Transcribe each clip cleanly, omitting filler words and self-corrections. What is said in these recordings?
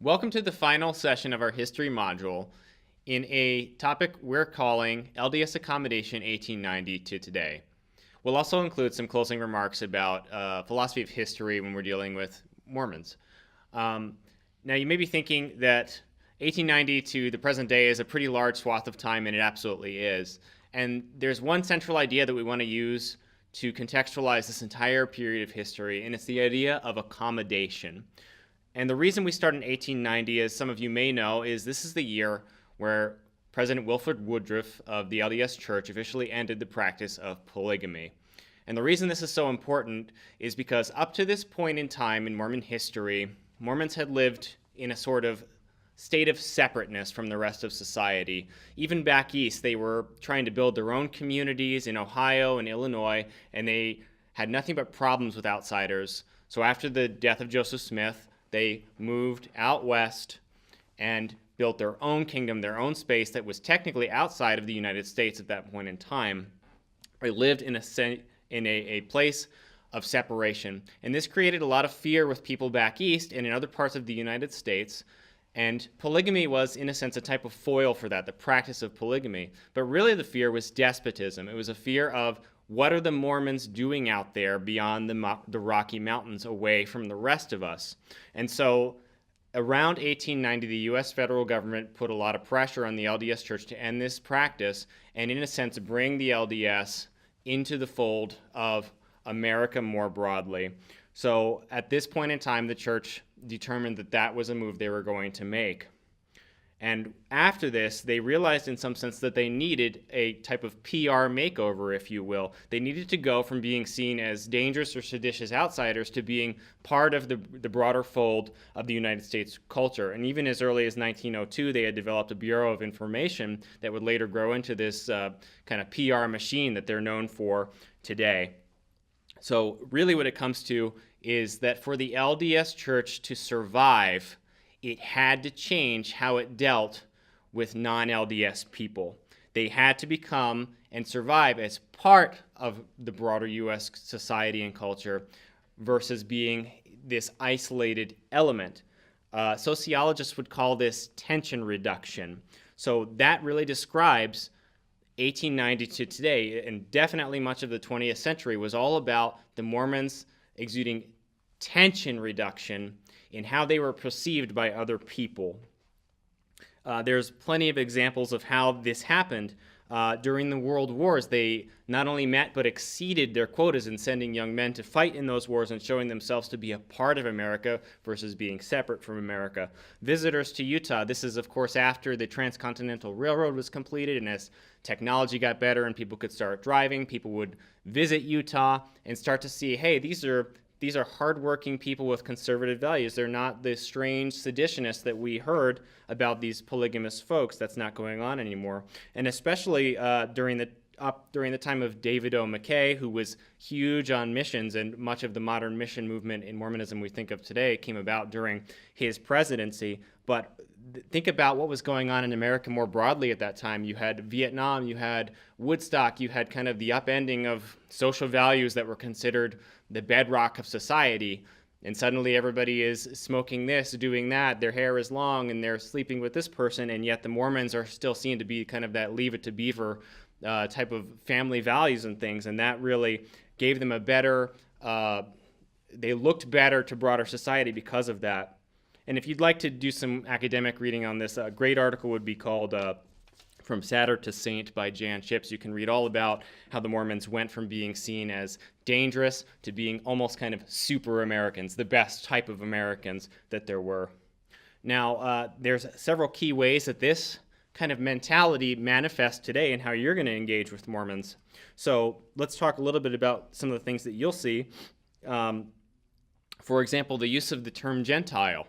Welcome to the final session of our history module in a topic we're calling LDS Accommodation 1890 to today. We'll also include some closing remarks about philosophy of history when we're dealing with Mormons. Now, you may be thinking that 1890 to the present day is a pretty large swath of time, and it absolutely is. And there's one central idea that we want to use to contextualize this entire period of history, and it's the idea of accommodation. And the reason we start in 1890, as some of you may know, is this is the year where President Wilford Woodruff of the LDS Church officially ended the practice of polygamy. And the reason this is so important is because up to this point in time in Mormon history, Mormons had lived in a sort of state of separateness from the rest of society. Even back east, they were trying to build their own communities in Ohio and Illinois, and they had nothing but problems with outsiders. So after the death of Joseph Smith, they moved out west and built their own kingdom, their own space that was technically outside of the United States at that point in time. They lived in a place of separation. And this created a lot of fear with people back east and in other parts of the United States. And polygamy was, in a sense, a type of foil for that, the practice of polygamy. But really the fear was despotism. It was a fear of what are the Mormons doing out there beyond the Rocky Mountains away from the rest of us? And so around 1890, the U.S. federal government put a lot of pressure on the LDS Church to end this practice and, in a sense, bring the LDS into the fold of America more broadly. So at this point in time, the church determined that that was a move they were going to make. And after this, they realized in some sense that they needed a type of PR makeover, if you will. They needed to go from being seen as dangerous or seditious outsiders to being part of the broader fold of the United States culture. And even as early as 1902, they had developed a Bureau of Information that would later grow into this kind of PR machine that they're known for today. So really what it comes to is that for the LDS Church to survive, it had to change how it dealt with non-LDS people. They had to become and survive as part of the broader U.S. society and culture versus being this isolated element. Sociologists would call this tension reduction. So that really describes 1890 to today, and definitely much of the 20th century was all about the Mormons exuding tension reduction in how they were perceived by other people. There's plenty of examples of how this happened. During the World Wars, they not only met but exceeded their quotas in sending young men to fight in those wars and showing themselves to be a part of America versus being separate from America. Visitors to Utah, this is of course after the Transcontinental Railroad was completed, and as technology got better and people could start driving, people would visit Utah and start to see, hey, these are hardworking people with conservative values. They're not the strange seditionists that we heard about these polygamous folks. That's not going on anymore. And especially during the time of David O. McKay, who was huge on missions, and much of the modern mission movement in Mormonism we think of today came about during his presidency. But think about what was going on in America more broadly at that time. You had Vietnam, you had Woodstock, you had kind of the upending of social values that were considered the bedrock of society, and suddenly everybody is smoking this, doing that, their hair is long, and they're sleeping with this person, and yet the Mormons are still seen to be kind of that leave it to beaver type of family values and things, and that really gave them a better, they looked better to broader society because of that. And if you'd like to do some academic reading on this, a great article would be called From Satyr to Saint by Jan Chips. You can read all about how the Mormons went from being seen as dangerous to being almost kind of super Americans, the best type of Americans that there were. Now, there's several key ways that this kind of mentality manifests today and how you're going to engage with Mormons. So let's talk a little bit about some of the things that you'll see. For example, the use of the term Gentile.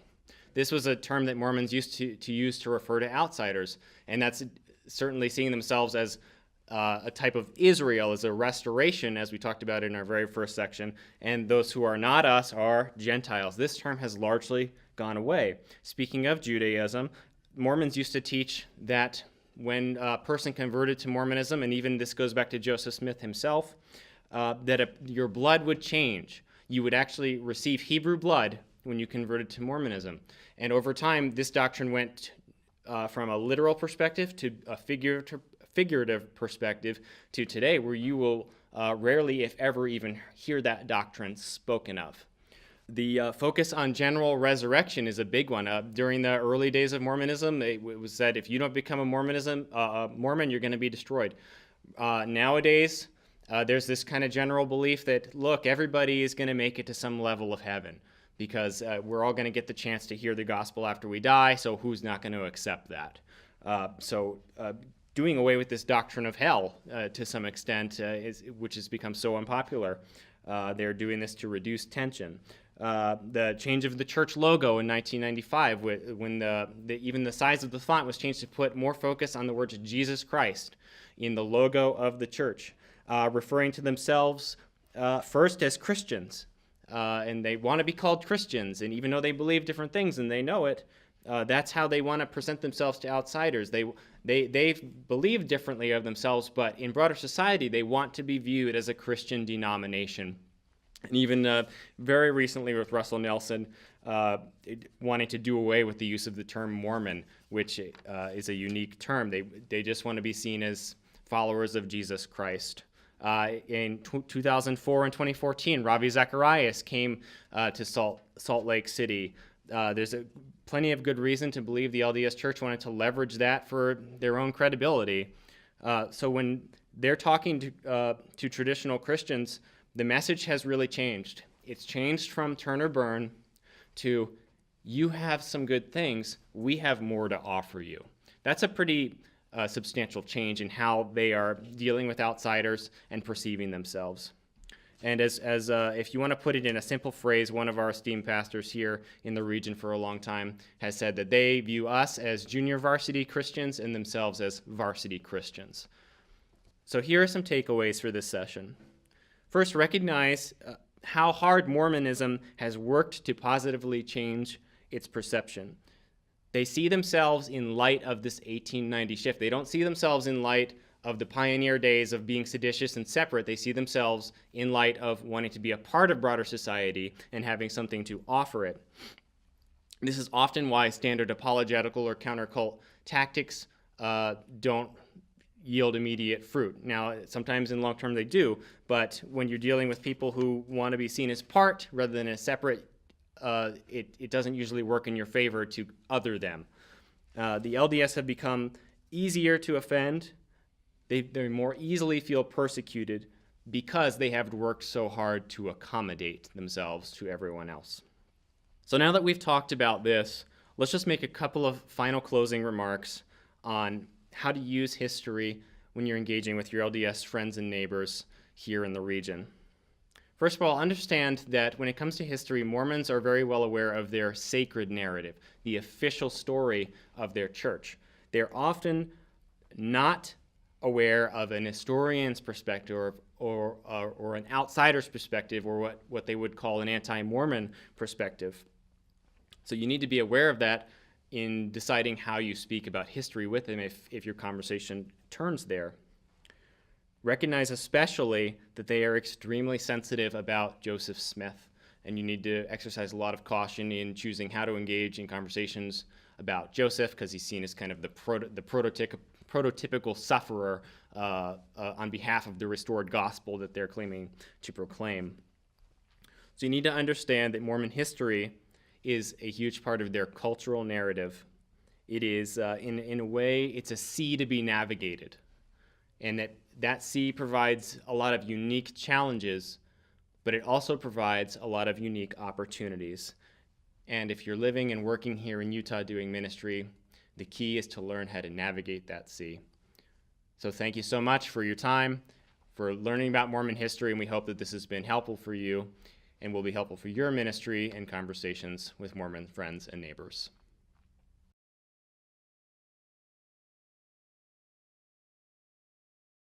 This was a term that Mormons used to use to refer to outsiders, and that's certainly seeing themselves as a type of Israel, as a restoration, as we talked about in our very first section, and those who are not us are Gentiles. This term has largely gone away. Speaking of Judaism, Mormons used to teach that when a person converted to Mormonism, and even this goes back to Joseph Smith himself, that your blood would change. You would actually receive Hebrew blood when you converted to Mormonism. And over time, this doctrine went from a literal perspective to a figurative perspective to today, where you will rarely, if ever, even hear that doctrine spoken of. The focus on general resurrection is a big one. During the early days of Mormonism, it was said if you don't become a Mormon, you're going to be destroyed. Nowadays, there's this kind of general belief that, look, everybody is going to make it to some level of heaven because we're all going to get the chance to hear the gospel after we die, so who's not going to accept that? So doing away with this doctrine of hell to some extent, which has become so unpopular. They're doing this to reduce tension. The change of the church logo in 1995, when even the size of the font was changed to put more focus on the words Jesus Christ in the logo of the church, referring to themselves first as Christians. And they want to be called Christians, and even though they believe different things and they know it, that's how they want to present themselves to outsiders. They believe differently of themselves, but in broader society, they want to be viewed as a Christian denomination. And even very recently with Russell Nelson wanting to do away with the use of the term Mormon, which is a unique term. They just want to be seen as followers of Jesus Christ. In 2004 and 2014, Ravi Zacharias came to Salt Lake City. There's plenty of good reason to believe the LDS Church wanted to leverage that for their own credibility. So when they're talking to traditional Christians, the message has really changed. It's changed from turn or burn to you have some good things, we have more to offer you. That's a pretty substantial change in how they are dealing with outsiders and perceiving themselves. And as if you want to put it in a simple phrase, one of our esteemed pastors here in the region for a long time has said that they view us as junior varsity Christians and themselves as varsity Christians. So here are some takeaways for this session. First, recognize how hard Mormonism has worked to positively change its perception. They see themselves in light of this 1890 shift. They don't see themselves in light of the pioneer days of being seditious and separate. They see themselves in light of wanting to be a part of broader society and having something to offer it. This is often why standard apologetical or counter-cult tactics don't yield immediate fruit. Now, sometimes in long term they do, but when you're dealing with people who want to be seen as part rather than as separate, it doesn't usually work in your favor to other them. The LDS have become easier to offend. They more easily feel persecuted because they have worked so hard to accommodate themselves to everyone else. So now that we've talked about this, let's just make a couple of final closing remarks on how to use history when you're engaging with your LDS friends and neighbors here in the region. First of all, understand that when it comes to history, Mormons are very well aware of their sacred narrative, the official story of their church. They're often not aware of an historian's perspective or an outsider's perspective, or what they would call an anti-Mormon perspective. So you need to be aware of that in deciding how you speak about history with them if your conversation turns there. Recognize especially that they are extremely sensitive about Joseph Smith, and you need to exercise a lot of caution in choosing how to engage in conversations about Joseph, because he's seen as kind of the prototypical sufferer on behalf of the restored gospel that they're claiming to proclaim. So you need to understand that Mormon history is a huge part of their cultural narrative. It is, in a way, it's a sea to be navigated, and that sea provides a lot of unique challenges, but it also provides a lot of unique opportunities. And if you're living and working here in Utah doing ministry, the key is to learn how to navigate that sea. So thank you so much for your time, for learning about Mormon history, and we hope that this has been helpful for you and will be helpful for your ministry and conversations with Mormon friends and neighbors.